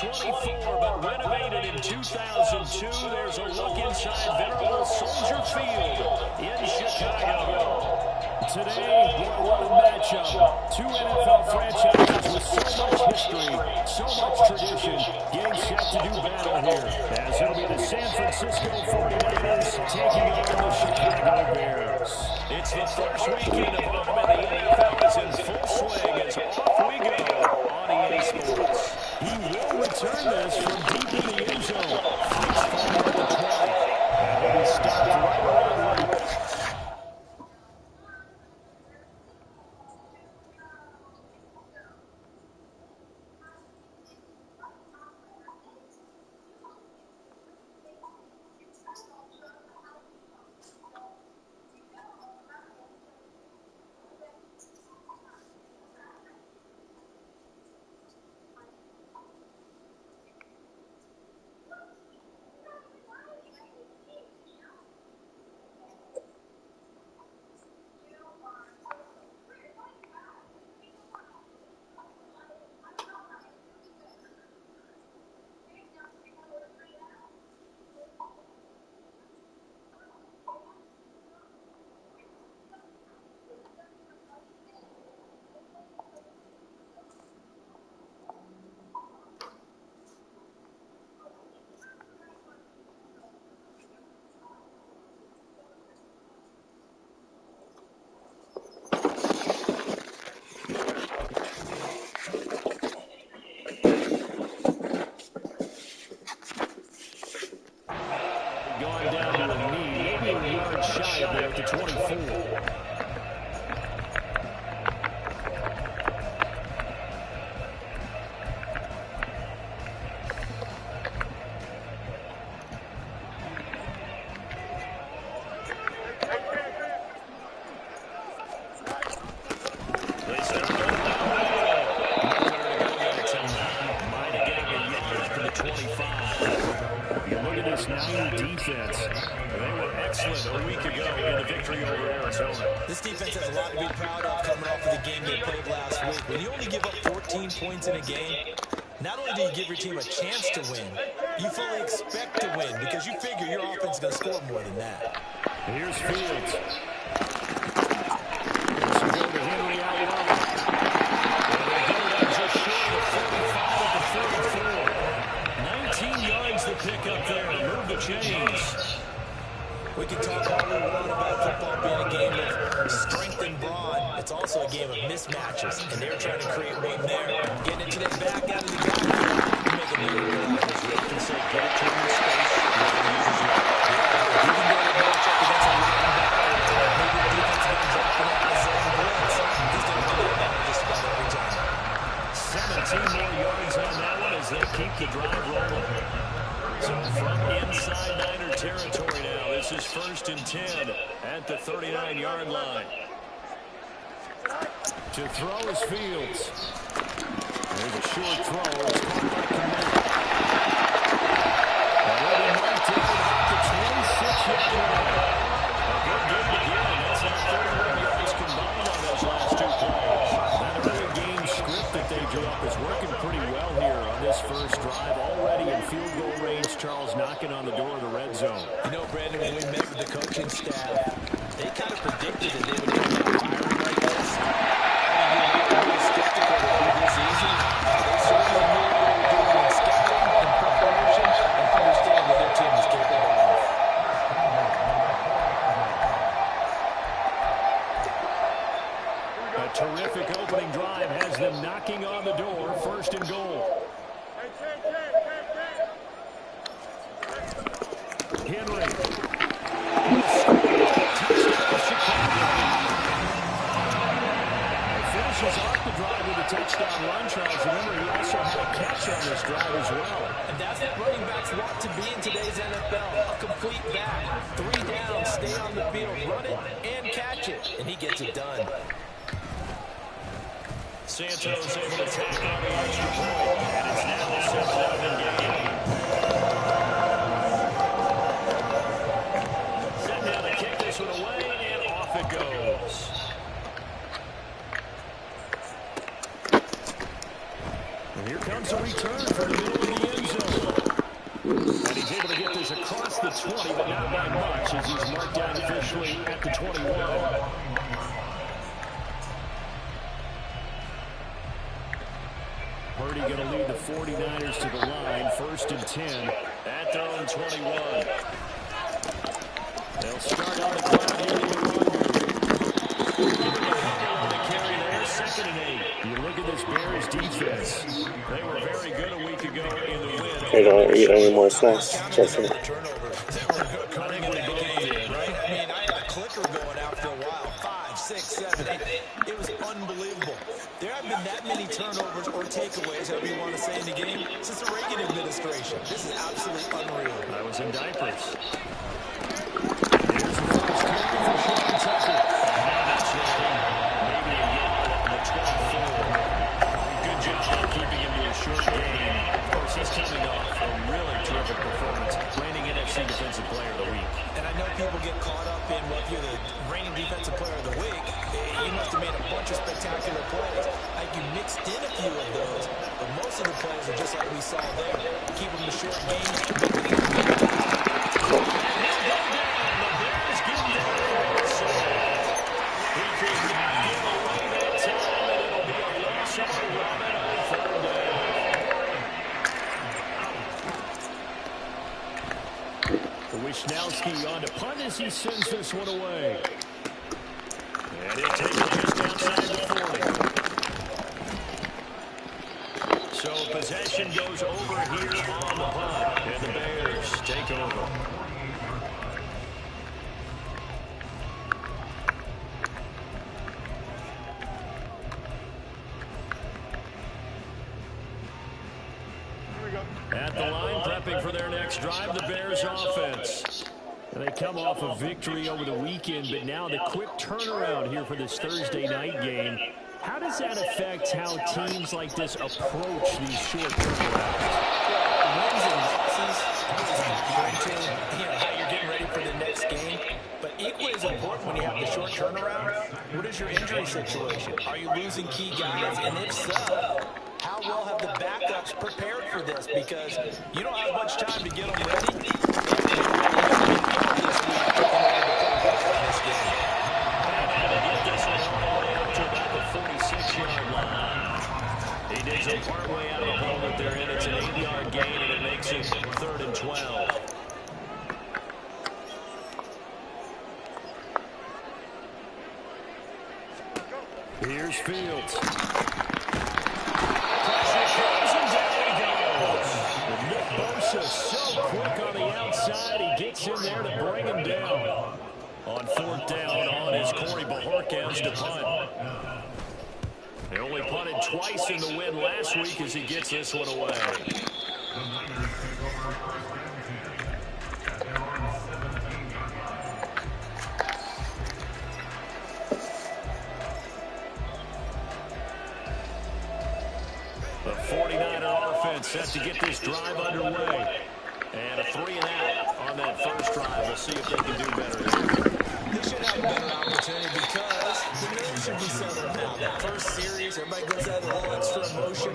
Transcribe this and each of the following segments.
24, but renovated in 2002. There's a look inside venerable Soldier Field in Chicago. Today, what a matchup. Two NFL franchises with so much history, so much tradition, getting set to do battle here. As it'll be the San Francisco 49ers taking on the Chicago Bears. It's the first weekend of autumn and the NFL is in full swing as off we go on EA Sports. He will return this from deep in the end zone. Face forward at the play. And he'll be stopped right around late. Going down to a knee, maybe a yard shy of there at the 24. This defense has a lot to be proud of coming off of the game they played last week. When you only give up 14 points in a game, not only do you give your team a chance to win, you fully expect to win because you figure your offense is going to score more than that. Here's Fields. This will go to Henry out wide. And they get it up just short of 45 at the 34. 19 yards to pick up there. Move the chains. We can talk all we want about football being a game of strength and brawn. It's also a game of mismatches, and they're trying to create one there. Getting it to their back out of the backfield. Make a move. As Rick can say, get it to him in space. You can go to match up against a linebacker. Maybe the defense ends up in a zone blitz. He's going to do that just about every time. 17 more yards on that one as they keep the drive rolling. So from inside Niner territory now, this is 1st and 10 at the 39-yard line. To throw is Fields. There's a short throw. It's caught by Kmet. Already marked it at the 26-yard line. A good game again. That's not 31 yards combined on those last two plays. That early game script that they drew up is working pretty well here on this first drive. Already in field goal range, Charles knocking on the door of the red zone. You know, Brandon, when we met with the coaching staff, they kind of predicted that they would come out tiring like this. I was skeptical that it would be this easy. They certainly knew what they were doing in scouting and preparation and understanding what their team was capable of. A terrific opening drive has them knocking on the door, 1st and goal. Henry. Finishes off the drive with a touchdown run, Charles. Remember, he also had a catch on this drive as well. And that's what running backs want to be in today's NFL. A complete back. 3 down, stay on the field, run it, and catch it. And he gets it done. Santos able to tack on the extra point. And it's now a 7-0 game. Set now to kick this one away, and off it goes. Here comes a return from the middle of the end zone. And he's able to get this across the 20, but not by much as he's marked down officially at the 21. Purdy going to lead the 49ers to the line, 1st and 10 at their own 21. They'll start on the clock here in the on the carry there, 2nd and 8. You look at this Bears defense. They were very good a week ago in the win. They don't eat any more snacks, Jesse. Right? I mean, I had a clicker going out for a while. 5, 6, 7, 8. It was unbelievable. There have been that many turnovers or takeaways, however you want to say, in the game since the Reagan administration. This is absolutely unreal. I was in diapers. Here's the first carry for Sean Tucker. That's maybe a yard at the 24. Good job keeping him to a short game. Of course, he's coming off a really terrific performance, reigning NFC Defensive Player of the Week. And I know people get caught up in what you're the reigning Defensive Player of the Week. You must have made a bunch of spectacular plays. Like you mixed in a few of those, but most of the plays are just like we saw there. Keep them to short games. Wishnowski on to punt as he sends this one away. And he'll take it just outside the 40. So possession goes over here on the punt. And the Bears take over. At the line, prepping for their next drive, the Bears offense. And they come off a victory over the weekend, but now the quick turnaround here for this Thursday night game. How does that affect how teams like this approach these short turnarounds? Wins and losses is how you're getting ready for the next game. But equally as important when you have the short turnaround, what is your injury situation? Are you losing key guys? And if so, how well have the backups prepared for this? Because you don't have much time to get them ready. He digs a part way out of the hole that they're in. It's an 8-yard gain, and it makes it 3rd and 12. Here's Fields. Nick Bosa so quick on the outside. He gets in there to bring him down. On 4th down on is Corey Bojorquez to punt. They only punted twice in the win last week as he gets this one away. The 49er offense set to get this drive underway. And a 3-and-out on that first drive. We'll see if they can do better here. They should have a better opportunity because the nerves should be settled now. That first series, everybody goes out with a little extra emotion.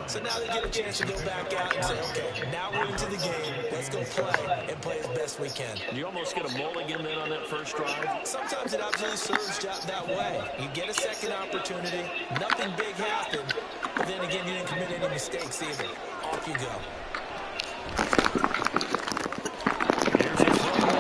So now they get a chance to go back out and say, okay, now we're into the game. Let's go play and play as best we can. You almost get a mulligan then on that first drive? Sometimes it absolutely serves that way. You get a second opportunity. Nothing big happened. But then again, you didn't commit any mistakes either. Off you go. Here's his running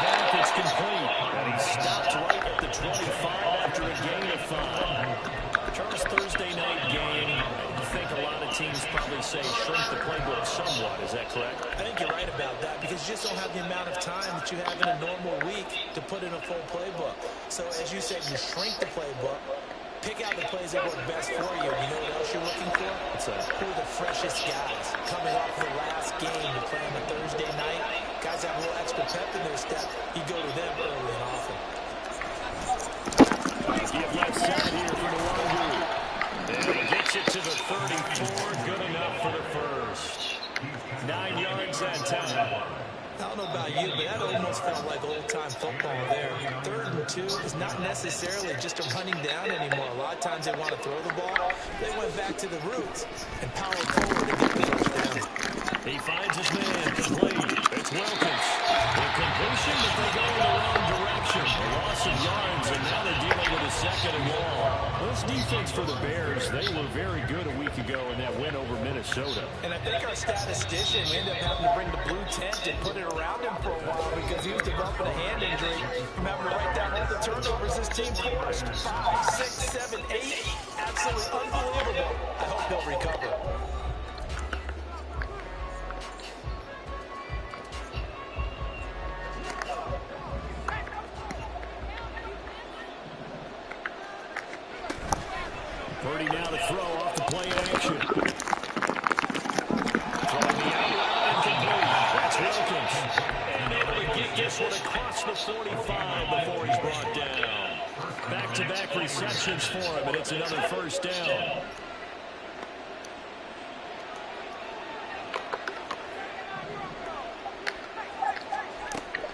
back. It's complete. And he stopped right at the 25 after a gain of 5. Charles, Thursday night game. I think a lot of teams probably say shrink the playbook somewhat. Is that correct? I think you're right about that because you just don't have the amount of time that you have in a normal week to put in a full playbook. So as you said, you shrink the playbook. Pick out the plays that work best for you. You know what else you're looking for? Who are the freshest guys coming off the last game to play on a Thursday night? Guys have a little extra pep in their step. You go to them early and often. Give left side here for the Longhorn. And he gets it to the 34. Good enough for the first. 9 yards that time. I don't know about you, but that almost felt like old-time football there. 3rd and 2 is not necessarily just a running down anymore. A lot of times they want to throw the ball. They went back to the roots and powered forward to get the first down. He finds his man, complete. It's Wilkins. The completion, but they go in the wrong direction. A loss of yards, and now they're dealing with a 2nd and long. This defense for the Bears, they were very good a week ago in that win over Minnesota. And I think our statistician ended up having to bring the blue tent and put it around him for a while because he was developing a hand injury from having to write down all the turnovers this team forced. 5, 6, 7, 8. Absolutely unbelievable. I hope he'll recover. Purdy now to throw off the play action. Throwing the out route incomplete. That's Wilkins. And able to get this one across the 45 before he's brought down. Back-to-back receptions for him, and it's another first down.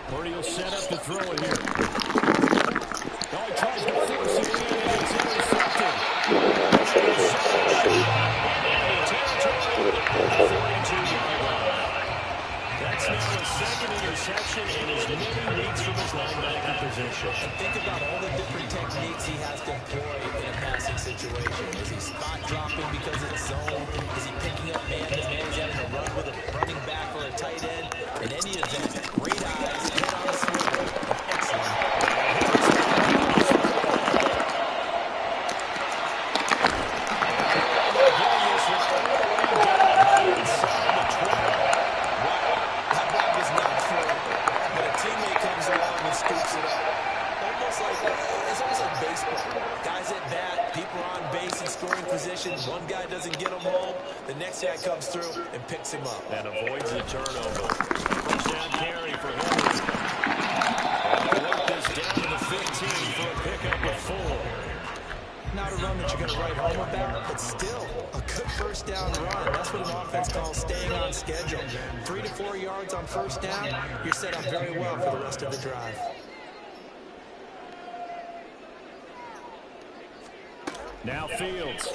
Purdy will set up to throw it here. Oh, he tries to force it in, and it's intercepted. That's now a 2nd interception in as many weeks from his linebacker position. And think about all the different techniques he has to employ in a passing situation. Is he spot dropping because it's zone? Is he picking up man-to-man? He's having to run with a running back or a tight end. In any event, great eyes, head on the swivel, excellent. One guy doesn't get him home, the next guy comes through and picks him up. And avoids the turnover. First down carry for Henry. And they work this down to the 15 for a pickup of 4. Not a run that you're going to write home about, but still a good first down run. That's what an offense calls staying on schedule. 3 to 4 yards on first down, you're set up very well for the rest of the drive. Now Fields.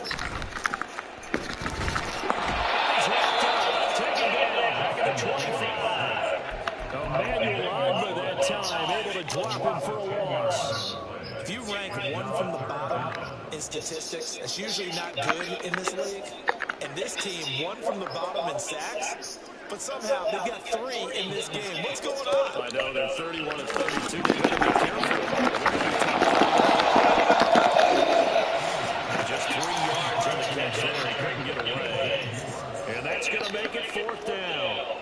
Emmanuel Ogbah that time, able to drop him for a loss. If you rank one from the bottom in statistics, that's usually not good in this league. And this team, one from the bottom in sacks, but somehow they've got 3 in this game. What's going on? I know they're 31 and 32. They've got to be careful. Just 3 yards on the catch there. He couldn't get away. And that's going to make it 4th down.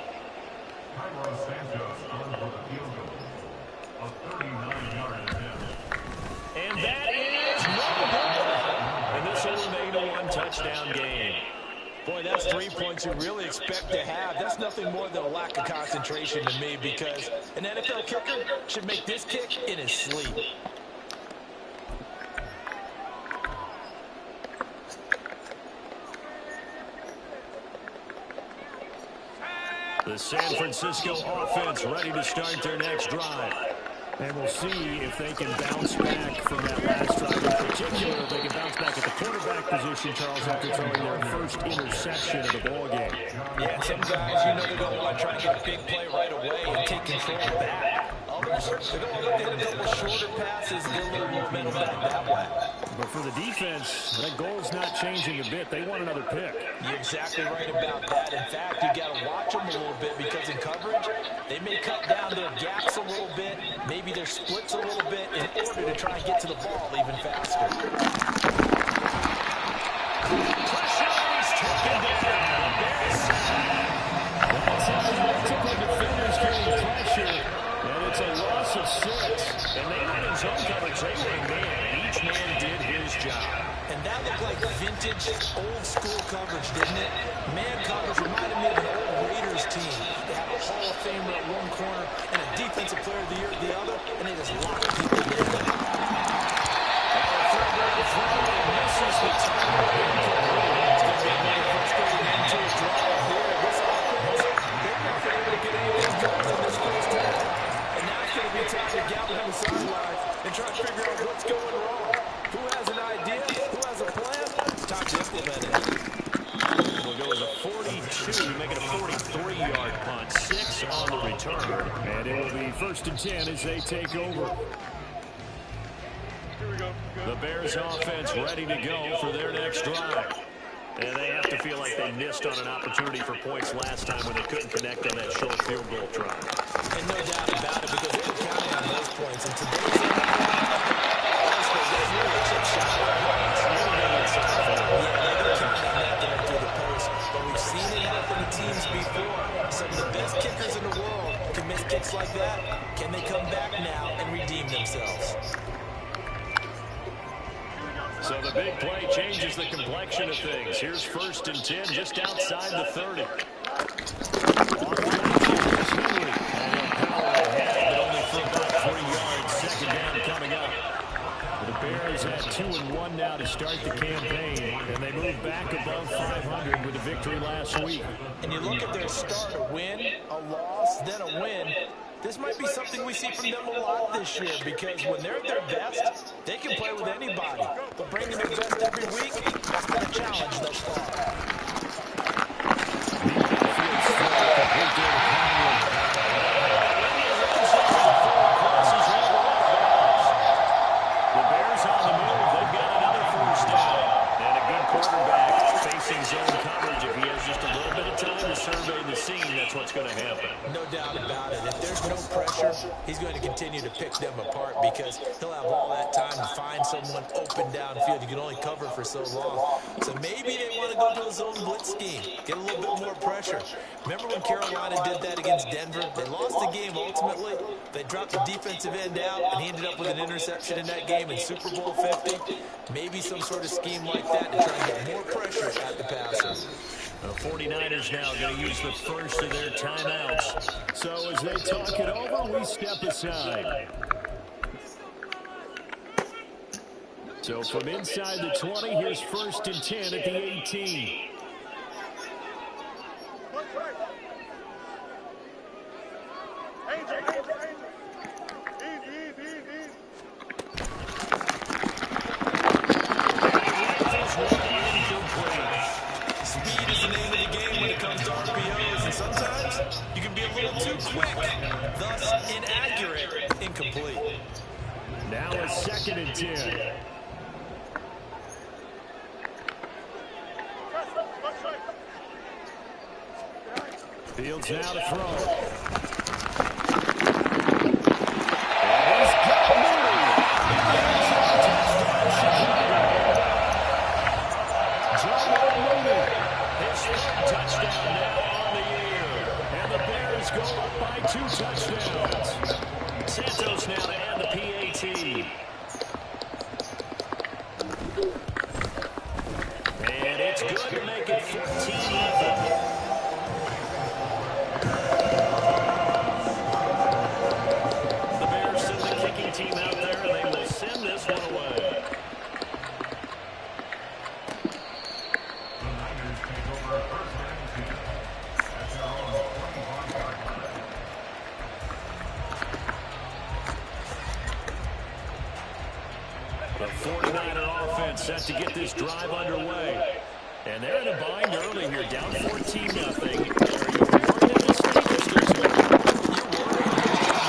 And that is no good. And this will remain a 1-touchdown game. Boy, that's 3 points you really expect to have. That's nothing more than a lack of concentration to me because an NFL kicker should make this kick in his sleep. The San Francisco offense ready to start their next drive. And we'll see if they can bounce back from that last drive. In particular, if they can bounce back at the quarterback position, Charles, after throwing their first interception of the ballgame. Yeah, some guys, you know they're going to want to try and get a big play right away and take control of that. Others, they're going to look to hit a couple shorter passes and get a little momentum back that way. But for the defense, that goal's not changing a bit. They want another pick. You're exactly right about that. In fact, you got to watch them a little bit because in coverage, they may cut down their gaps a little bit, maybe their splits a little bit in order to try and get to the ball even faster. Pressure is taken down. That's how multiple defenders getting pressure. And it's a loss of 6. And they went in zone coverage. They were in man. Each man did his job. And that looked like vintage, old-school coverage, didn't it? Man coverage reminded me of an old Raiders team. They had a Hall of Famer at one corner and a Defensive Player of the Year at the other, and they just locked people in. Misses the target. It's going to be another frustrating end to his drive here. This offense, they're not going to get any of these goals in this 2 to make it a 43-yard punt. 6 on the return. And it will be 1st and 10 as they take over. The Bears offense ready to go for their next drive. And they have to feel like they missed on an opportunity for points last time when they couldn't connect on that short field goal try. And no doubt about it, because they were counting on those points. And today's but we've seen it happen to teams before. Some of the best kickers in the world can miss kicks like that. Can they come back now and redeem themselves? So the big play changes the complexion of things. Here's 1st and 10 just outside the 30. Henry. And power ahead, but only for about 3 yards. 2nd down coming up. The Bears at 2-1 now to start the campaign, and they move back above 500 with a victory last week. And you look at their start, a win, a loss, then a win. This might be something we see from them a lot this year, because when they're at their best, they can play with anybody. But bringing their best every week, that's been a challenge thus far. The Bears on the move. They've got another 1st down. And a good quarterback facing zone coverage. If he has just a little bit of time to survey the scene, that's what's going to happen. No doubt about it. If there's no pressure, he's going to continue to pick them apart, because he'll have all that time to find someone open downfield. You can only cover for so long. So maybe they want to go to a zone blitz scheme, get a little bit more pressure. Remember when Carolina did that against Denver? They lost the game ultimately. They dropped the defensive end out, and he ended up with an interception in that game in Super Bowl 50. Maybe some sort of scheme like that to try and get more pressure at the passer. The 49ers now going to use the first of their timeouts. So as they talk it over, we step aside. So from inside the 20, here's 1st and 10 at the 18. Speed is the name of the game when it comes to RPOs, and sometimes you can be a little too quick, thus inaccurate, incomplete. Now a 2nd and 10. Fields now to throw. Touchdown now on the year. And the Bears go up by 2 touchdowns. Santos now to end the PAT. And it's good to make it 14-0. The Bears send the kicking team out there, and they will send this one away. The 49er offense set to get this drive underway. And they're in a bind early here, down 14-0. Are you worried at this stage? You're worried. You want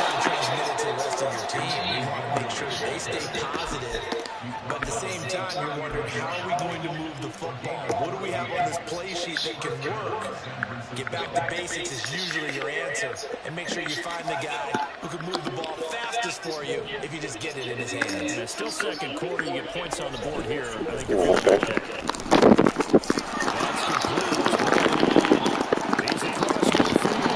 to transmit it to the rest of your team. You want to make sure they stay positive. But at the same time, you're wondering, how are we going to move the football? What do we have on this play sheet that can work? Get back to basics is usually your answer. And make sure you find the guy who can move the ball fastest for you if you just get it in his hands. And it's still 2nd quarter. You get points on the board here. I think you're feeling okay. That's complete. He's across midfield.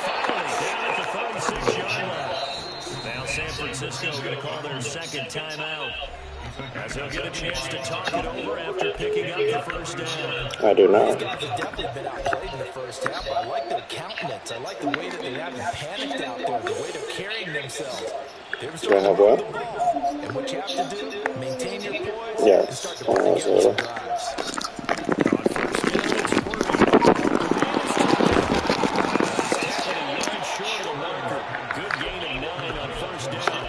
Finally down at the 36-yard line. Now San Francisco going to call their 2nd timeout, as they'll get a chance to talk it over after picking up the 1st down. I do not. These guys have definitely been outplayed in the first half. I like their countenance. I like the way that they haven't panicked out there, the way they're carrying themselves. They're starting to move the ball. And what you have to do, maintain your poise and start to put together some drives. Good gain of 9 on 1st down.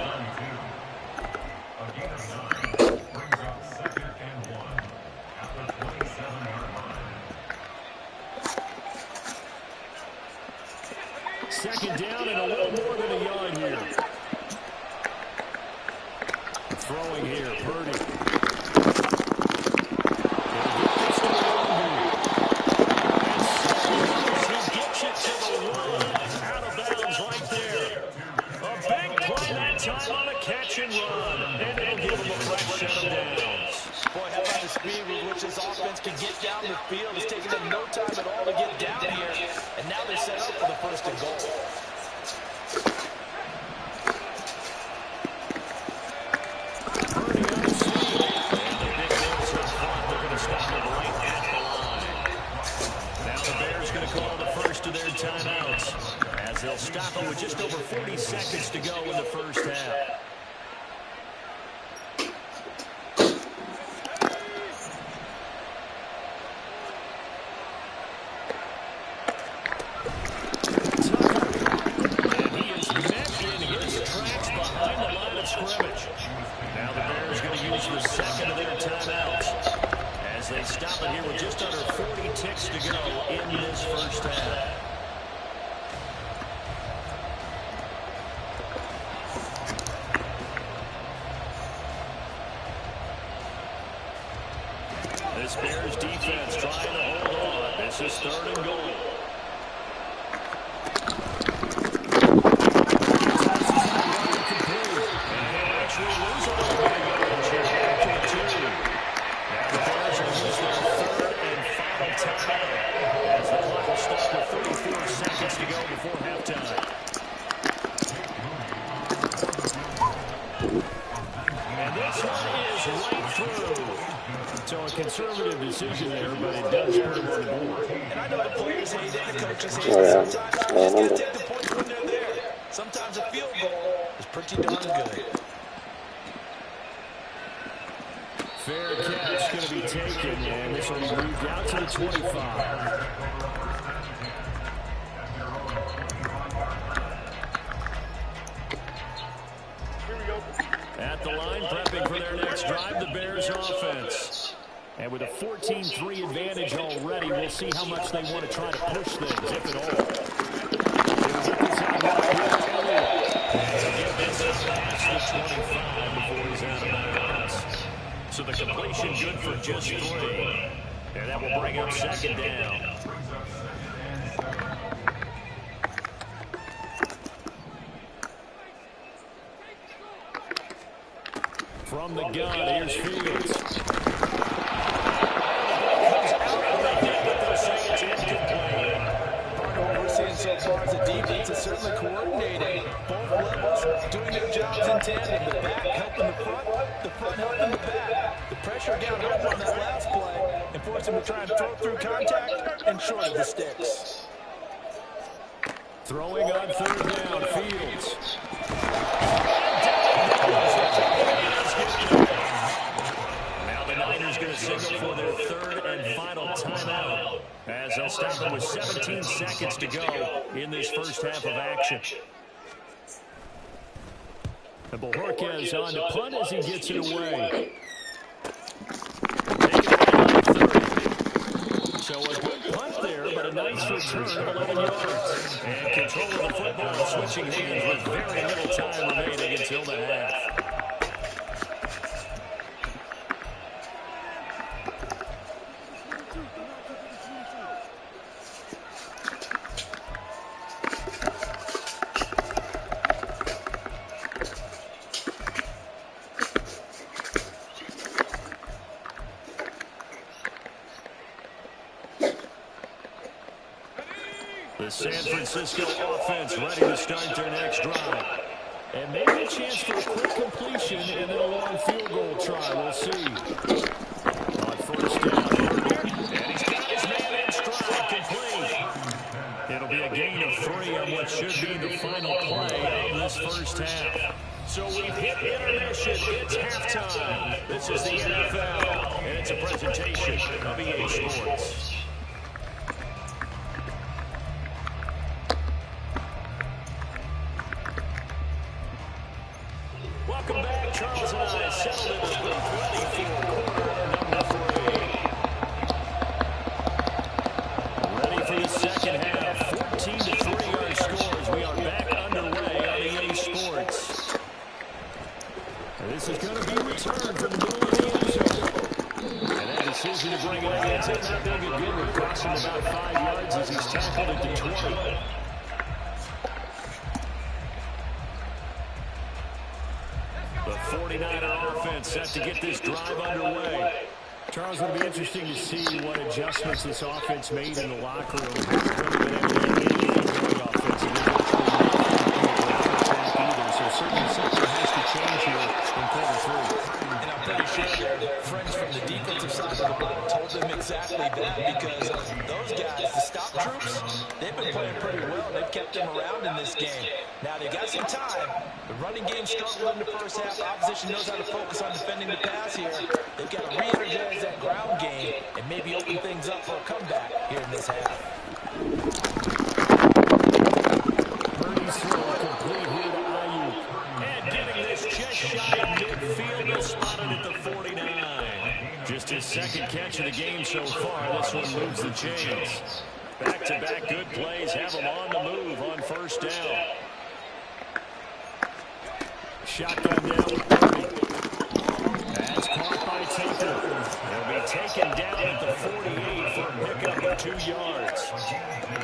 Second down and a little more than a yard here. Throwing here, Purdy. He gets it to the one. Out of bounds right there. A big play that time on a catch and run. And it'll give him a fresh set of downs. Boy, how about the speed with which this offense can get down the field? It's taking them no time at all to get down here. And now they're set up for the first and goal. Timeouts as they'll stop them with just over 40 seconds to go in the first half. And he is met in his tracks behind the line of scrimmage. Now the Bears going to use the second of their timeouts as they stop it here with just under 40 ticks to go in this first half. This Bears defense trying to hold on. This is third and goal. As the clock will stop with 34 seconds to go before halftime. And this one is right through. So a conservative decision there, but it does put him on the board. And I know the players hate it, the coaches hate it. Sometimes you just can't take the points when they're there. Sometimes a field goal is pretty darn good. Fair catch going to be taken, and this will be moved out to the 25. At the line, prepping for their next drive, the Bears offense. And with a 14-3 advantage already, we'll see how much they want to try to push things, if at all. This is past the 25 before he's out of bounds. So the completion good for just 3. And that will bring up second down. From the gun, here's Fields. What we're seeing so far is the defense is certainly coordinating. Both levels doing their jobs in tandem. The back helping the front helping the back. The pressure down over on that last play and force them to try and throw through contact and short of the sticks. Throwing on third down, Fields. Now the Niners going to signal for their third and final timeout as they'll stop them with 17 seconds to go in this first half of action. And Bojorquez on to punt as he gets it away. So a good punt there, but a nice return of 11 yards. And control of the football, switching hands with very little time remaining until the half. The San Francisco offense ready to start their next drive. And maybe a chance for a quick completion and then a long field goal try. We'll see. On first down. And he's got his man in stride, complete. It'll be a gain of 3 on what should be the final play of this first half. So we've hit intermission. It's halftime. This is the NFL, and it's a presentation of EA Sports. Welcome back. Charles and I settled in the booth ready for quarter number 3. Ready for the second half. 14-3 our scores. he's tackled at the 20. The 49er offense set to get this drive underway. Charles, it'll be interesting to see what adjustments this offense made in the locker room. So certainly something has to change here in quarter 3. And I'm pretty sure their friends from the defensive side of the ball told them exactly that, because those guys, the stop troops, they've been playing pretty well. They've kept them around in this game. Now they got some time. The running game struggled in the first half. Opposition knows how to focus on defending the pass here. They've got to re-energize that ground game and maybe open things up for a comeback here in this half. Purdy's throw complete here to Ayuk. And getting this just shy of midfield, he'll spot it at the 49. Just his second catch of the game so far. This one moves the chains. Back-to-back good plays have him on the move on first down. Shotgun down with Purdy. That's caught by Tucker. He'll be taken down at the 48 for a pickup of 2 yards.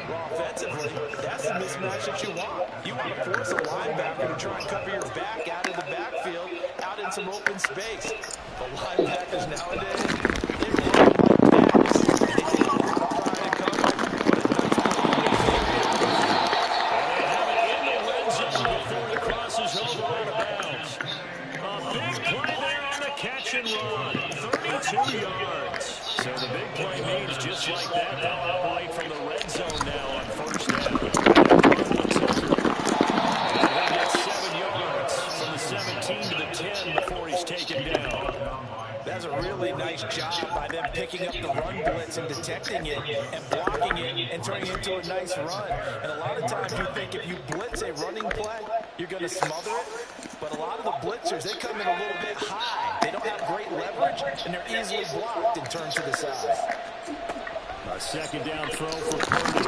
Well, offensively, that's the mismatch that you want. You want to force a linebacker to try and cover your back out of the backfield, out in some open space. The linebackers nowadays, they run like backs. They take a lot of pride in coverage. What a nice play. And they have it in the red zone before it crosses over out of bounds. A big play there on the catch and run. 32 yards. So the big play means just like that, they'll operate from the red zone now on first down. And he'll get 7 yards from the 17 to the 10 before he's taken down. That's a really nice job by them picking up the run blitz and detecting it and blocking it and turning it into a nice run. And a lot of times you think if you blitz a running play, you're going to smother it. But a lot of the blitzers, they come in a little bit high. They don't have great leverage, and they're easily blocked and turned to the side. A second down throw for Purdy.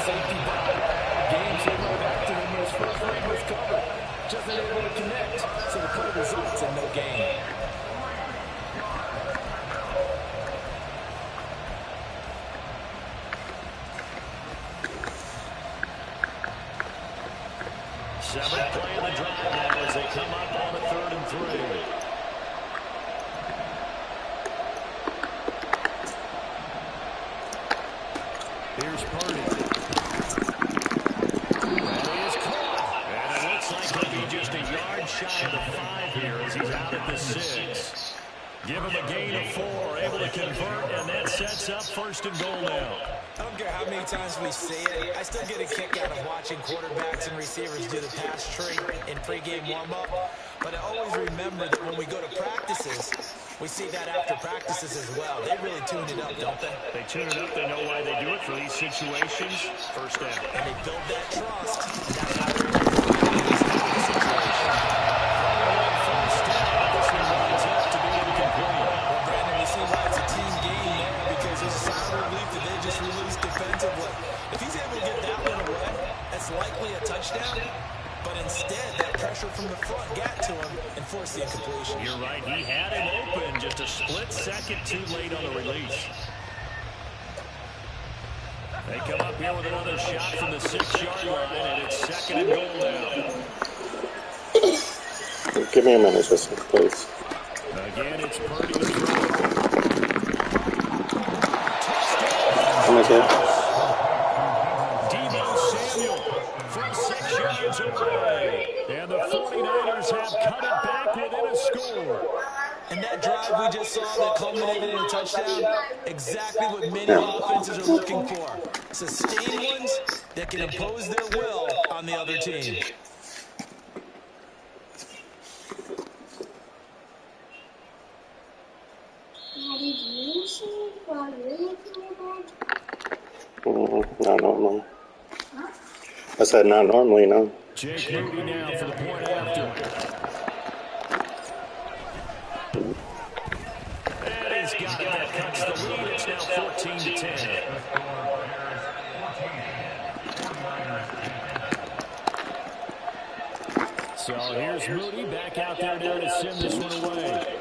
Safety ball. Games they went back to them. His first leg was covered. Just not able to connect. So the play results in no gain. Seventh play of the drive now as they come up on a 3rd and 3. Here's Purdy. That is caught. And it looks like he'll be just a yard shy of the 5 here as he's out at the 6. Give him a gain of 4, able to convert, and that sets up 1st and goal now. I don't care how many times we see it, I still get a kick out of watching quarterbacks and receivers do the pass tree in pregame warm-up. But I always remember that when we go to practices, we see that after practices as well. They really tune it up, don't they? They tune it up. They know why they do it for these situations. First down. And they build that trust. And that's how they're able to find these type of situations. First down. This one runs out to be incomplete. Well, Brandon, you see why it's a team game there, because there's a sound relief that they just released defensively. If he's able to get that one away, that's likely a touchdown. But instead, that pressure from the front got to him and forced the incompletion. You're right. He had him open. Just a split second too late on the release. They come up here with another shot from the 6-yard line, and it's 2nd and goal now. Give me a minute, just please. Again, it's Purdy to throw. Come again. Deebo Samuel from 6 yards away. And the 49ers have cut it back within a score. And that drive we just saw that culminated in a touchdown, exactly what many offenses are looking for. Sustained ones that can impose their will on the other team. Not normally. I said not normally, no. Jake Moody now for the point after. And he's got it. That cuts the lead. It's now 14-10. So here's Moody back out there now to send this one away.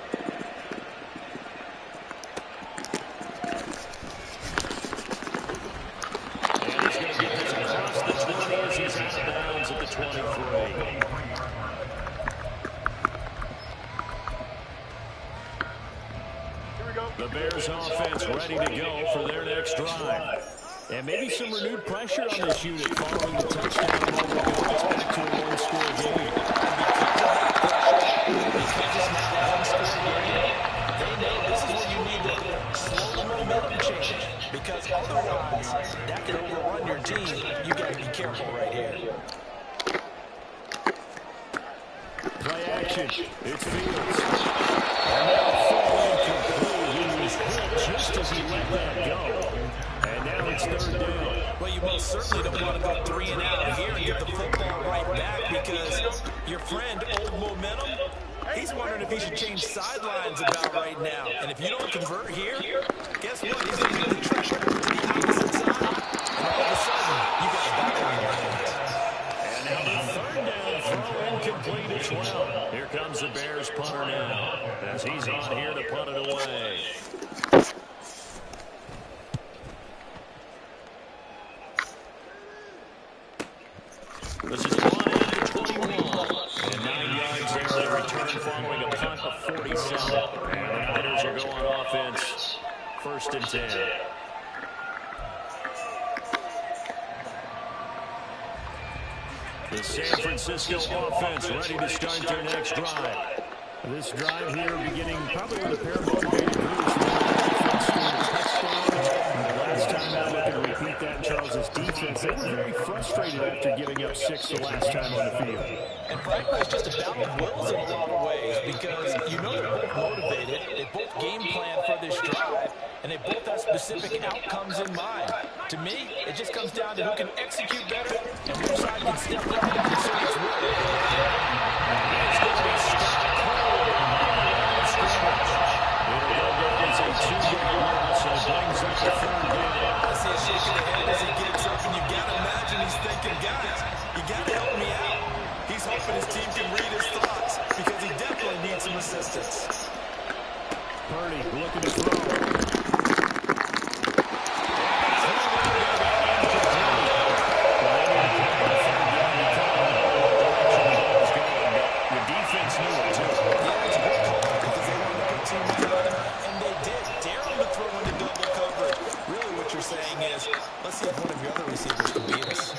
The Bears offense ready to go for their next drive. And maybe some renewed pressure on this unit following the touchdown a moment ago. It's back to a one-score game. Because it's now a one-score game, they know this is where you need to slow the momentum change. Because otherwise, that could overrun your team. You got to be careful right here. Play action. It's Fields. And now falling complete. He was hit just as he let that go. And now it's third down. Well, you most certainly don't want to go 3 and out here and get the football right back because your friend, Old Momentum, he's wondering if he should change sidelines about right now. And if you don't convert here, guess what? He's going to get the track over to the opposite side. And all of a sudden, you got a battle in your hands. And now the third down throw incomplete as well. Here comes the Bears punter now as he's on here to punt it away. This is line at the 21. And 9 yards there to return following a punt of 47. And the Niners are going offense. 1st and 10. The San Francisco offense ready to start their next drive. This drive here beginning probably with a pair of motivated groups. Last time out, looking to repeat that in Charles' defense. They were very frustrated after giving up 6 the last time on the field. And frankly, it's just a battle of wills in a lot of ways because you know they're both motivated. They both game plan for this drive, and they both have specific outcomes in mind. To me, it just comes down to who can execute better and which side can step up and assert its will. It's going to be stopped cold around the scrimmage. It'll go down as a 2-yard loss, so it brings up the third down. I see a shake of the head as he gets up, and you got to imagine he's thinking, guys, you got to help me out. He's hoping his team can read his thoughts because he definitely needs some assistance. Purdy looking to throw. Let's see if one of your other receivers can beat us.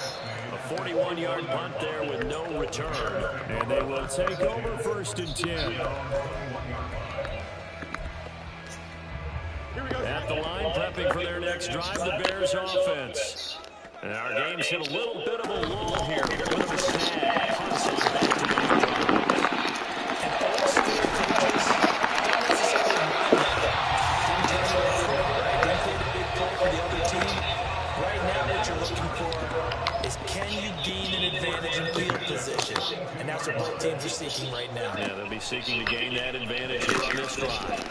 A 41-yard punt there with no return. And they will take over 1st and 10. At the line, prepping for their next drive, the Bears offense. And our game's hit a little bit of a lull here. A bit of a snag. Punts it back to the drive. And all school coaches don't necessarily mind that. Didn't take a big play for the other team. Right now, what you're looking for is can you gain an advantage in field position? And that's what both teams are seeking right now. Yeah, they'll be seeking to gain that advantage here on this drive.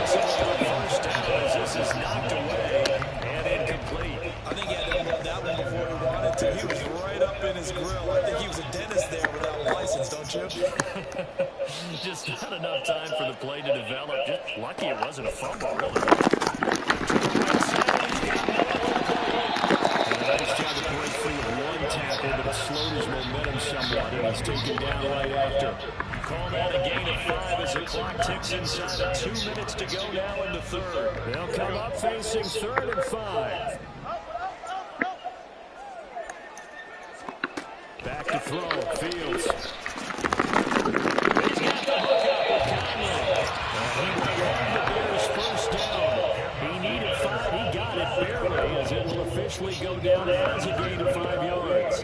First down as this is knocked away and incomplete. I think he had to unload that one before he wanted to. He was right up in his grill. I think he was a dentist there without a license, don't you? Just not enough time for the play to develop. Just lucky it wasn't a fumble, really. And a nice job to break free of one tackle, but it slowed his momentum somewhat, and he's taken down right after. Call that a gain of 5 as the clock ticks inside of 2 minutes to go now in the third. They'll come up facing 3rd and 5. Back to throw, Fields. He's got the hook up with Conley. He recorded the Bears' first down. He needed 5. He got it barely as it will officially go down as a gain of 5 yards.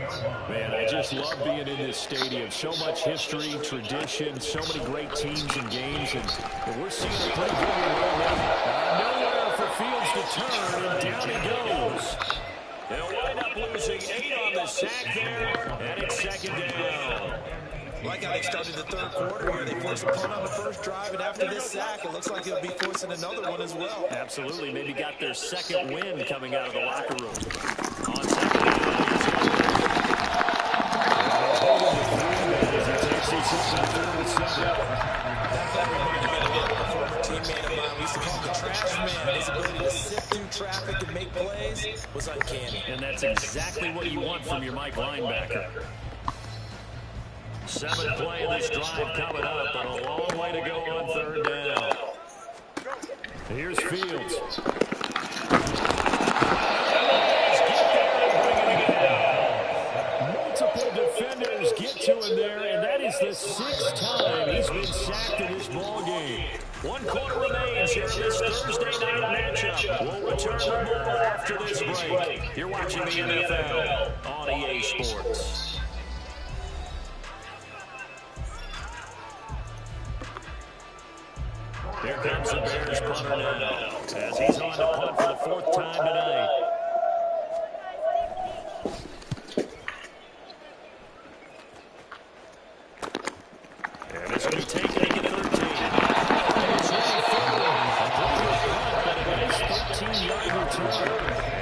Man, I just love being in this stadium. So much history, tradition, so many great teams and games, and we're seeing a pretty good one right now. Nowhere for Fields to turn, and down he goes. They'll wind up losing 8 on the sack there, and it's 2nd down. Like how they started the third quarter here. They forced a punt on the first drive, and after this sack, it looks like they'll be forcing another one as well. Absolutely. Maybe got their second win coming out of the locker room. On 2nd down. As he takes these hits on 3rd and 7. That reminded me of a former teammate of mine. We used to call him the trash man. His ability to sift through traffic and make plays was uncanny. And that's exactly what you want from your Mike linebacker. 7th play of this drive coming up, but a long way to go on 3rd down. Here's Fields. Multiple defenders get to him there, and that is the 6th time he's been sacked in this ball game. 1 quarter remains here in this Thursday night matchup. We'll return with more after this break. You're watching the NFL on EA Sports. Here comes the Bears punter now, as he's on to punt for the 4th time tonight. And it's going to be taken at 13. It's ready forward. A pretty good punt, but a nice 13-yard return.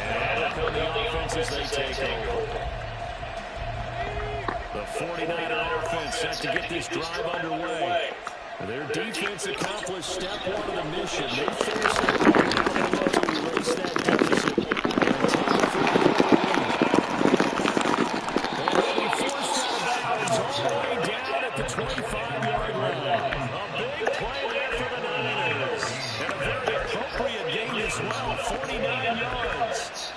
And here come the offense as they take over. The 49er offense set to get this drive underway. Their defense accomplished step 1 of the mission. They forced it. Now they look to erase that deficit and take it for the lead. They'll be forced out of bounds all the way down at the 25-yard line. A big play there for the Niners. And a very appropriate gain as well, 49 yards.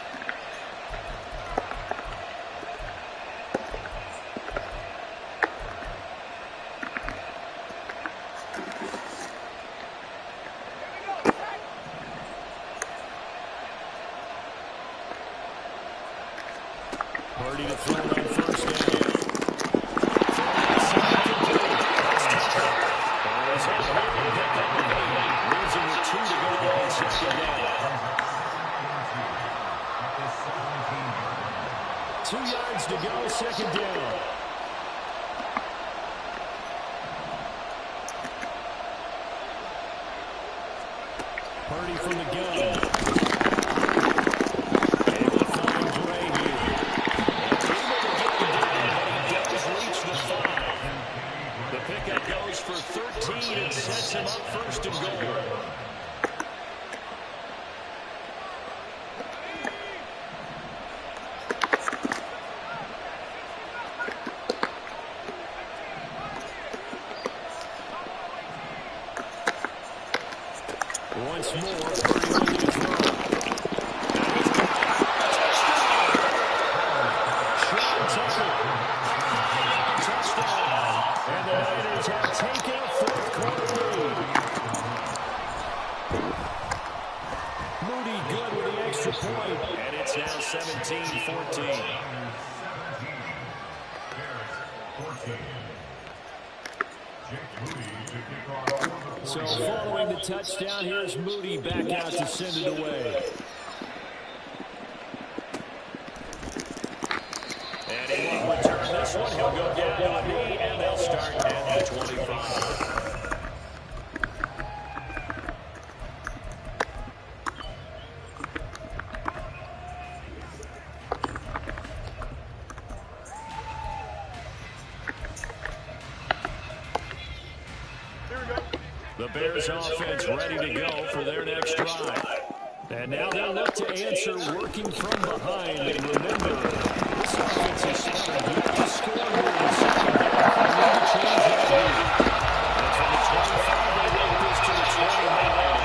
Purdy to throw on 1st down. Losing with 2 to go on 2nd down. 2 yards to go, 2nd down. Purdy from the gun. For 13 and sets him up 1st and goal. Once more, Purdy ready to throw. And the Niners have taken a 4th quarter lead. Moody good with the extra point. And it's now 17-14. So following the touchdown, here's Moody back out to send it away. And he won't return this one. He'll go down to a knee, and they'll start at the 25. The Bears offense ready to go for their next drive. And now they'll look to answer working from behind. And remember, this offense is smart. You have to score here in the 2nd half. You need to change that lead. And from the 25, they work this to the 29.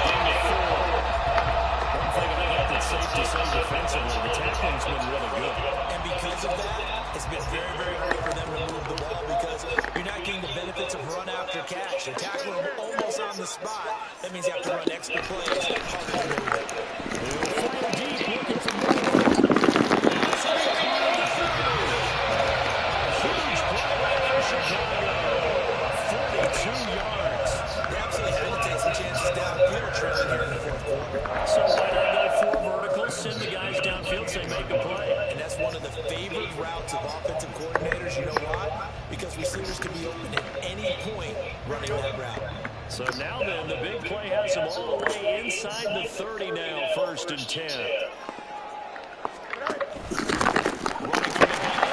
Again to 4. One thing I think that's safe to say defensively, the tackling's been really good. And because of that, it's been very, very hard for them to move the ball because you're not getting the benefits of run after catch. They're tackling them almost on the spot. That means you have to run extra plays. They'll fire deep, looking for more. Huge play right for Chicago. 42 yards. They absolutely had to take some chances downfield trailing here in the 4th quarter. So why not go 4 verticals, send the guys downfield, say make a play. And that's one of the favored routes of offensive coordinators. You know why? Because receivers can be open at any point running that route. So now then, the big play has them all the way inside the 30 now, 1st and 10. Running from the pound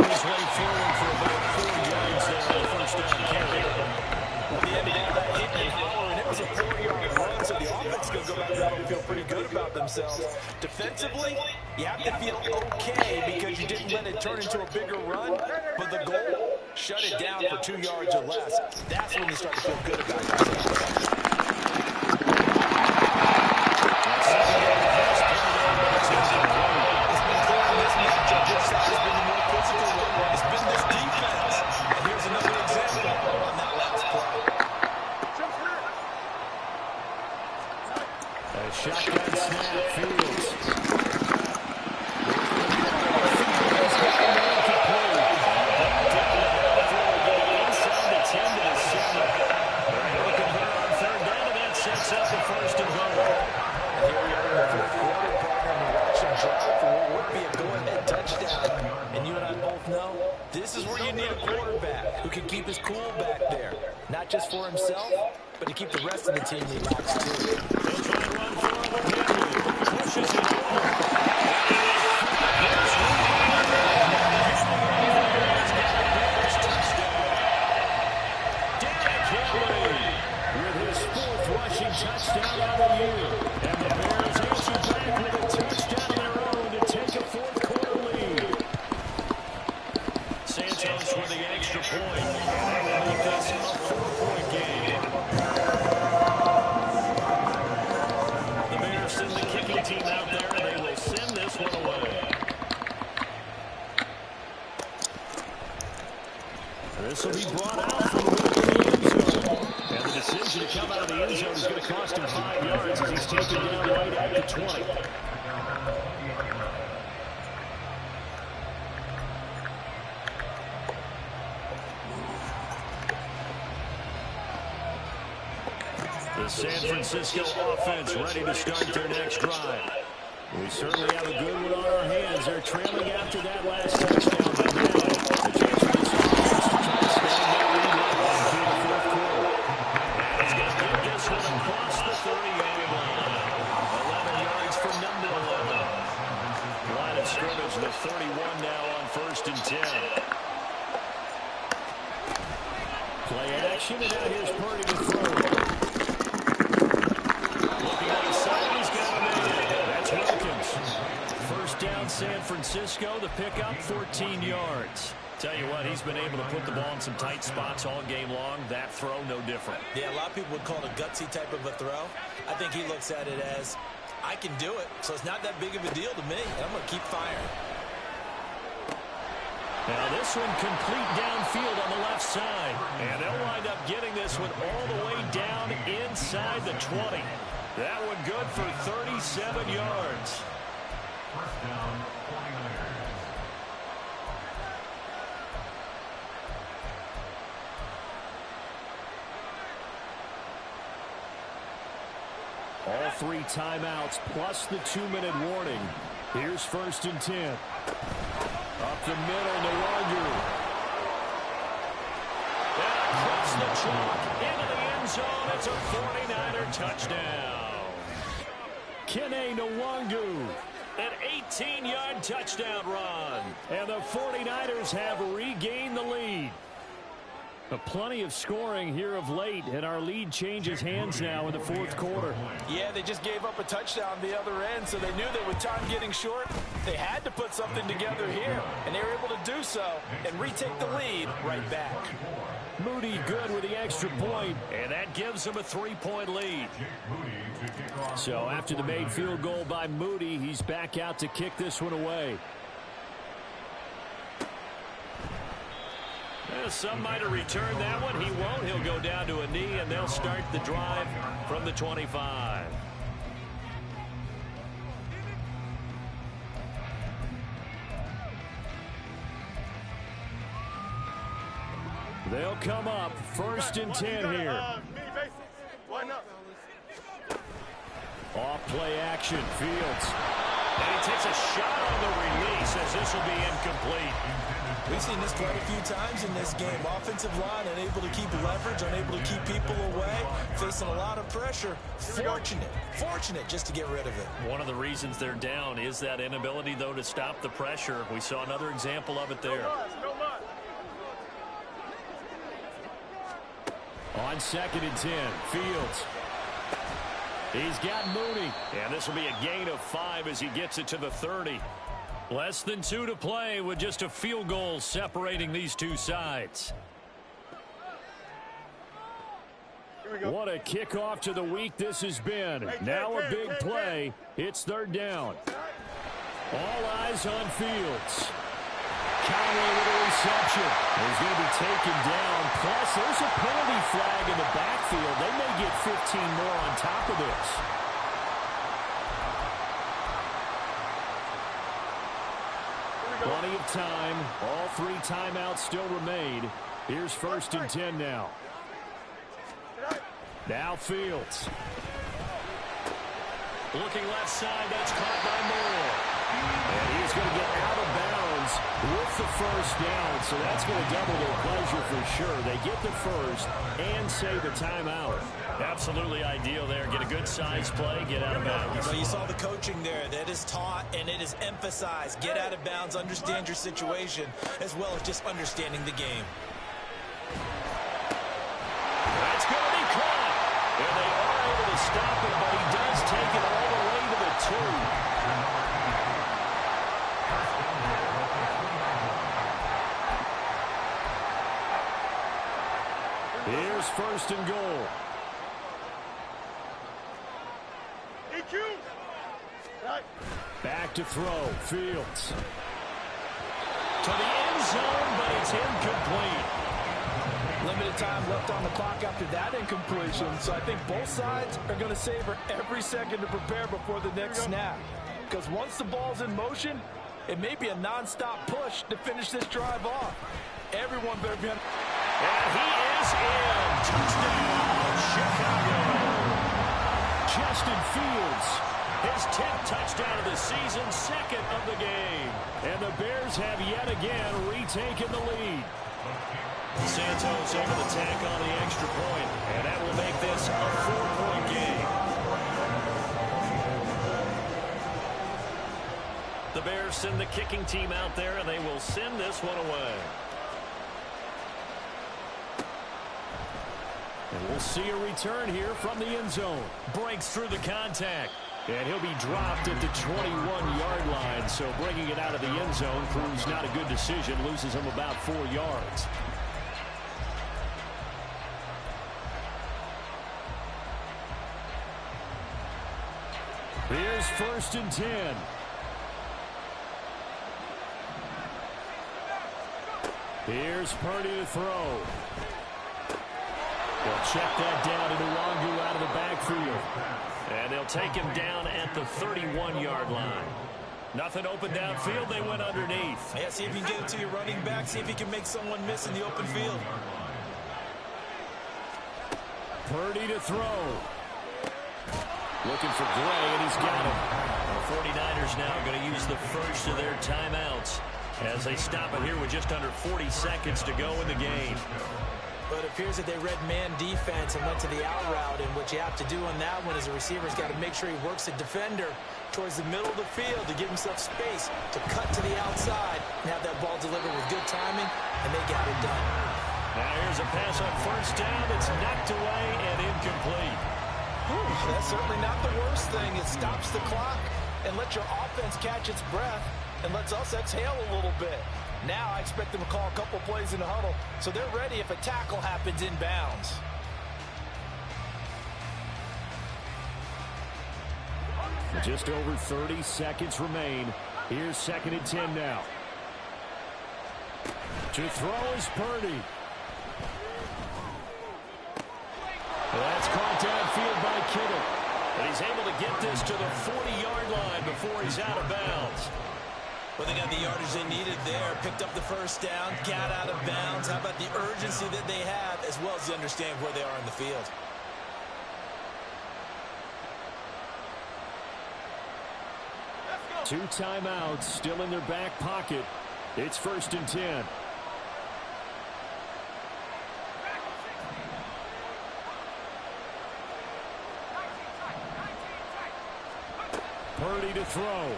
his way forward for about 4 yards there on the 1st down carry. Well, the end of that hit and holler, and it was a 4-yard run, so the offense is going to go back there and feel pretty good about themselves. Defensively, you have to feel okay because you didn't let it turn into a bigger run, but the goal, shut it down for 2 yards or less. That's when you start to feel good about yourself. Shotgun snap, Fields. Sets up the first and goal. And here we are in the fourth quarter, partner, and the rushing drive for what would be a go-ahead touchdown. And you and I both know this is where you need a quarterback who can keep his cool back there. Not just for himself, but to keep the rest of the team relaxed too. They'll try to run for it with Henry. Pushes it over. Touchdown on the year. And the Bears answer back with a touchdown of their own to take a fourth quarter lead. Santos with the extra point. And they will make this a 4-point game. The Bears send the kicking team out there, and they will send this one away. This will be brought out from the end zone. And the decision to come out of the end zone is going to cost him 5 yards as he's taken down right at the 20. The San Francisco offense ready to start their next drive. We certainly have a good one on our hands. They're trailing after that last touchdown, but now a chance for this offense to try to stand their lead right through the fourth quarter. And he's going to get this one across the 30-yard line. 11 yards from number 11. Line of scrimmage, the 31 now on 1st and 10. Play action, and now here's Purdy to throw. Looking on the side, he's got a man. That's Wilkins. First down, San Francisco. The pickup, 14 yards. Tell you what, he's been able to put the ball in some tight spots all game long. That throw, no different. Yeah, a lot of people would call it a gutsy type of a throw. I think he looks at it as, I can do it, so it's not that big of a deal to me. I'm going to keep firing. Now this one complete downfield on the left side. And they'll wind up getting this one all the way down inside the 20. That one good for 37 yards. First down, 49ers. All 3 timeouts plus the 2-minute warning. Here's 1st and 10. Up the middle, Nwangu. Across the chalk, into the end zone. It's a 49er touchdown. Kene Nwangu, an 18-yard touchdown run. And the 49ers have regained the lead. Plenty of scoring here of late, and our lead changes hands now in the fourth quarter. Yeah, they just gave up a touchdown the other end, so they knew that with time getting short, they had to put something together here, and they were able to do so and retake the lead right back. Moody good with the extra point, and that gives them a 3-point lead. So after the made field goal by Moody, he's back out to kick this one away. Some might have returned that one. He won't. He'll go down to a knee, and they'll start the drive from the 25. They'll come up 1st and 10 here. Off play action, Fields. And he takes a shot on the release as this will be incomplete. We've seen this quite a few times in this game. Offensive line unable to keep leverage, unable to keep people away, facing a lot of pressure. Fortunate just to get rid of it. One of the reasons they're down is that inability, though, to stop the pressure. We saw another example of it there. On 2nd and 10, Fields. He's got Mooney. And this will be a gain of 5 as he gets it to the 30. Less than 2 to play with just a field goal separating these two sides. What a kickoff to the week this has been. Now a big play. It's 3rd down. All eyes on Fields. Conway with a reception. He's going to be taken down. Plus, there's a penalty flag in the backfield. They may get 15 more on top of this. Plenty of time. All 3 timeouts still remain. Here's 1st and 10 now. Now Fields. Looking left side, that's caught by Moore. And he's going to get out of bounds with the 1st down, so that's going to double their pleasure for sure. They get the 1st and save a timeout. Absolutely ideal there. Get a good size play, get out of bounds. Well, you saw the coaching there. That is taught and it is emphasized. Get out of bounds, understand your situation, as well as just understanding the game. That's going to be caught. And they are able to stop it, but he does take it all the way to the 2. Here's 1st and goal. Back to throw. Fields. To the end zone, but it's incomplete. Limited time left on the clock after that incompletion, so I think both sides are going to savor every second to prepare before the next snap. Because once the ball's in motion, it may be a non-stop push to finish this drive off. Everyone better be on. And he is in. Touchdown, Chicago. Justin Fields, his 10th touchdown of the season, 2nd of the game. And the Bears have yet again retaken the lead. Santos able to tack on the extra point, and that will make this a 4-point game. The Bears send the kicking team out there, and they will send this one away. And we'll see a return here from the end zone. Breaks through the contact. And he'll be dropped at the 21-yard line, so bringing it out of the end zone proves not a good decision, loses him about 4 yards. Here's 1st and 10. Here's Purdy to throw. They'll check that down to Nwangu out of the backfield. And they'll take him down at the 31-yard line. Nothing open downfield, they went underneath. Yeah, see if you can get it to your running back, see if you can make someone miss in the open field. Purdy to throw. Looking for Gray, and he's got him. The 49ers now going to use the first of their timeouts as they stop it here with just under 40 seconds to go in the game. But it appears that they read man defense and went to the out route, and what you have to do on that one is the receiver's got to make sure he works the defender towards the middle of the field to give himself space to cut to the outside and have that ball delivered with good timing, and they got it done. Now here's a pass on 1st down. It's knocked away and incomplete. That's certainly not the worst thing. It stops the clock and lets your offense catch its breath and lets us exhale a little bit. Now I expect them to call a couple plays in the huddle so they're ready if a tackle happens inbounds. Just over 30 seconds remain. Here's 2nd and 10 now. To throw is Purdy. That's caught downfield by Kittle. And he's able to get this to the 40-yard line before he's out of bounds. Well, they got the yardage they needed there. Picked up the 1st down, got out of bounds. How about the urgency that they have, as well as they understand where they are in the field. Two timeouts still in their back pocket. It's 1st and 10. Purdy to throw.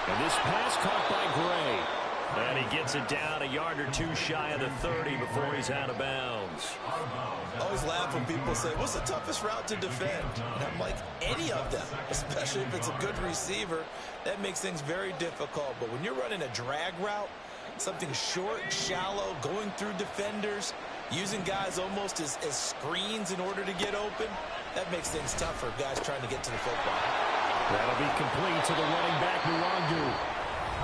And this pass caught by Gray. And he gets it down a yard or 2 shy of the 30 before he's out of bounds. I always laugh when people say, what's the toughest route to defend? And I'm like, any of them, especially if it's a good receiver. That makes things very difficult. But when you're running a drag route, something short, shallow, going through defenders, using guys almost as screens in order to get open, that makes things tough for guys trying to get to the football. That'll be complete to the running back, Nwangu.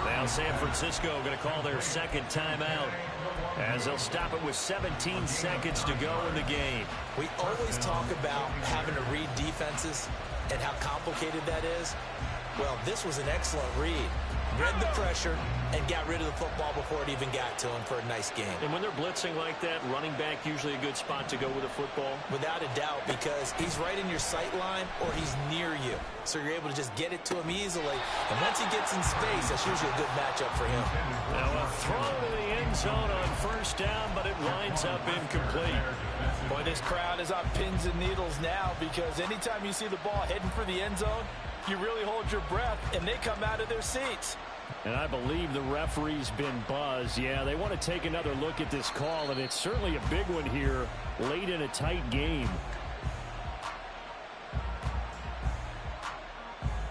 Now San Francisco going to call their 2nd timeout as they'll stop it with 17 seconds to go in the game. We always talk about having to read defenses and how complicated that is. Well, this was an excellent read. Read the pressure and got rid of the football before it even got to him for a nice gain. And when they're blitzing like that, running back usually a good spot to go with a football? Without a doubt, because he's right in your sight line or he's near you. So you're able to just get it to him easily. And once he gets in space, that's usually a good matchup for him. Now a throw to the end zone on first down, but it winds up incomplete. Boy, this crowd is on pins and needles now because anytime you see the ball heading for the end zone, you really hold your breath, and they come out of their seats. And I believe the referee's been buzzed. Yeah, they want to take another look at this call, and it's certainly a big one here late in a tight game.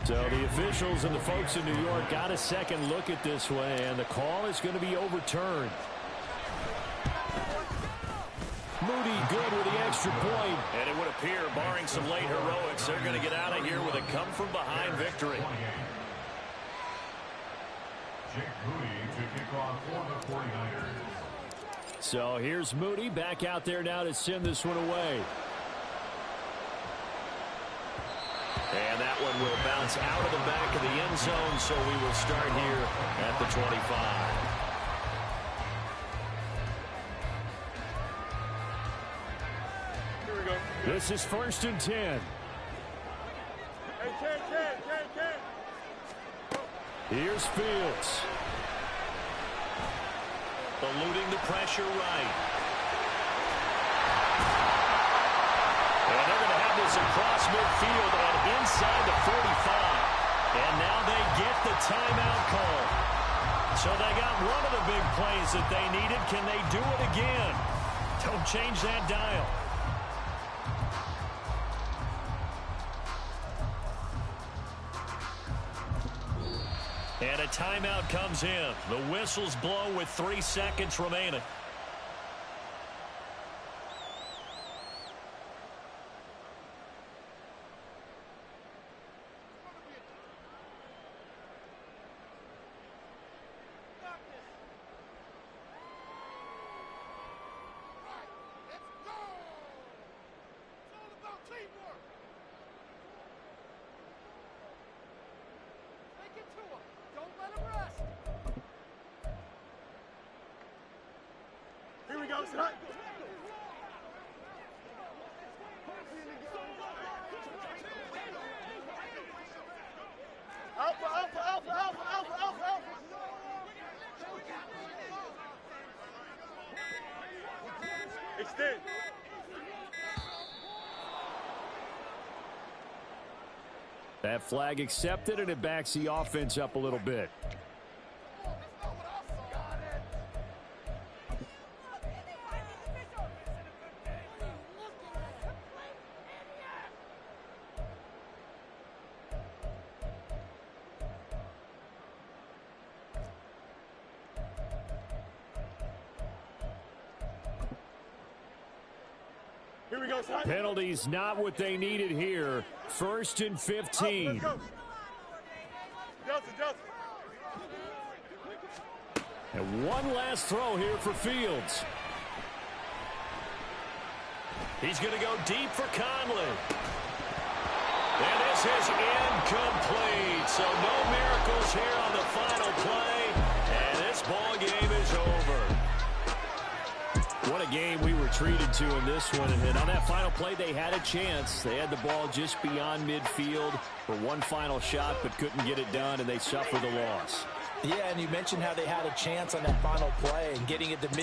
So the officials and the folks in New York got a second look at this one, and the call is going to be overturned. Moody good with the extra point. And it would appear, barring some late heroics, they're going to get out of here with a come-from-behind victory. Jake Moody to kick off for the 49ers. So here's Moody back out there now to send this one away. And that one will bounce out of the back of the end zone, so we will start here at the 25. This is 1st and 10. Here's Fields. Eluding the pressure right. And they're going to have this across midfield and inside the 45. And now they get the timeout call. So they got one of the big plays that they needed. Can they do it again? Don't change that dial. And a timeout comes in. The whistles blow with 3 seconds remaining. That flag accepted, and it backs the offense up a little bit. Penalties not what they needed here. 1st and 15. And one last throw here for Fields. He's going to go deep for Conley. And this is incomplete. So no miracles here on the final play. And this ball game is over. What a game we were treated to in this one. And on that final play, they had a chance. They had the ball just beyond midfield for one final shot, but couldn't get it done, and they suffered the loss. Yeah, and you mentioned how they had a chance on that final play and getting it to midfield.